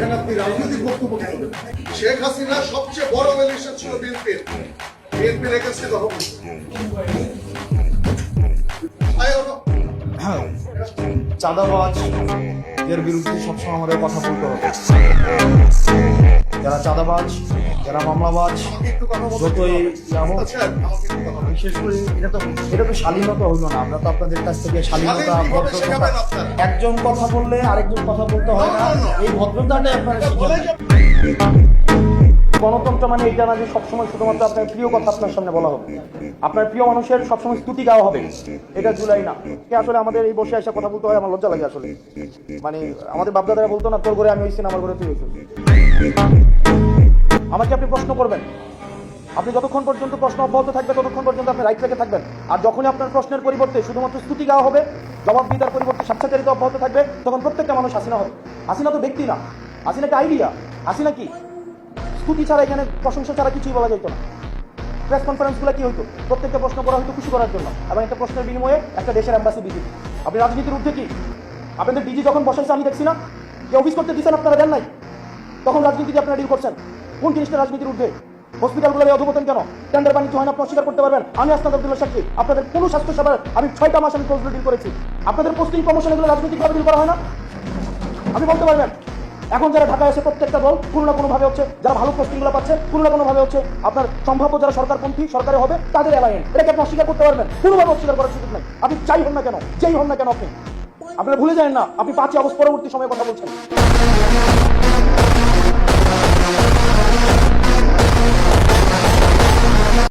এখানে আপনি রাজনৈতিক বক্তব্য কেন দেবেন? শেখ হাসিনা সবচেয়ে বড় ভ্যালুয়েশন ছিল বিএনপির এগেন্সটে কথা বলছে। চাঁদাবাজ এর বিরুদ্ধে সবসময় আমাদের কথা বলতে হবে। যারা চাঁদাবাজ, যারা মামলাবাজ, যতই বিশেষ করে এটা তো শালীনতা হইল না। আমরা তো আপনাদের কাছ থেকে শালীনতা, ভদ্রতা, একজন কথা বললে আরেকজন কথা বলতে হয় না, এই ভদ্রতাটাই আপনারা শিখেন। গণতন্ত্র মানে এটা না যে সবসময় শুধুমাত্র আপনার প্রিয় কথা আপনার সামনে বলা হবে, আপনার প্রিয় মানুষের সবসময় স্তুতি গাওয়া হবে, এটা জুলাই না। আসলে আমাদের এই বসে আসা কথা বলতে হয়, আমার লজ্জা লাগে আসলে। মানে আমাদের বাপদাদারা বলতো না, তোর ঘরে আমি হয়েছি না আমার ঘরে তুই হয়েছিস। আমাকে আপনি প্রশ্ন করবেন, আপনি যতক্ষণ পর্যন্ত প্রশ্ন অব্যাহত থাকবে ততক্ষণ পর্যন্ত আপনি রাইট রেখে থাকবেন। আর যখনই আপনার প্রশ্নের পরিবর্তে শুধুমাত্র স্তুতি গাওয়া হবে, জবাবদিহিতার পরিবর্তে স্বেচ্ছাচারিতা অব্যাহত থাকবে, তখন প্রত্যেকটা মানুষ হাসিনা হবে। হাসিনা তো ব্যক্তি না, হাসিনা একটা আইডিয়া। হাসিনা কি স্তুতি ছাড়া, এখানে প্রশংসা ছাড়া কিছুই বলা যেত না। প্রেস কনফারেন্সগুলো কি হইতো, প্রত্যেকটা প্রশ্ন করা হয়তো খুশি করার জন্য, এবং একটা প্রশ্নের বিনিময়ে একটা দেশের অ্যাম্বাসি ভিজিট। আপনি রাজনীতির ঊর্ধ্বে কি? আপনাদের ডিজি যখন বসাইছে আমি দেখছি না, যে অফিস করতে দিচ্ছেন আপনারা দেন নাই, তখন রাজনীতিতে আপনারা ডিল করছেন। কোন জিনিসটা রাজনীতির ঊর্ধ্বে? হসপিটালগুলো অধপতন কেন? টেন্ডার বাণিজ্য হয় না, আপনি অস্বীকার করতে পারবেন। আমি আসনাদ আব্দুল্লাহ সাক্ষী, আপনাদের কোনো স্বাস্থ্য সেবার আমি 6টা মাস আমি ক্লোজলি ডিল করেছি। আপনাদের পোস্টিং প্রমোশন এগুলো রাজনৈতিকভাবে ডিল করা হয় না? আপনি বলতে পারবেন। এখন যারা ঢাকায় এসে প্রত্যেকটা দল কোনো না কোনো ভাবে হচ্ছে, যারা ভালো পোস্টিংগুলো পাচ্ছে কোনো না কোনো ভাবে হচ্ছে আপনার সম্ভাব্য যারা সরকারপন্থী সরকারে হবে তাদের অ্যালায়েন্স, এটাকে আপনি অস্বীকার করতে পারবেন? কোনোভাবে অস্বীকার করার সুযোগ নাই। আপনি যাই হন না কেন, যেই হন না কেন, আপনারা ভুলে যান না আপনি 5ই আগস্ট পরবর্তী সময়ে কথা বলছেন।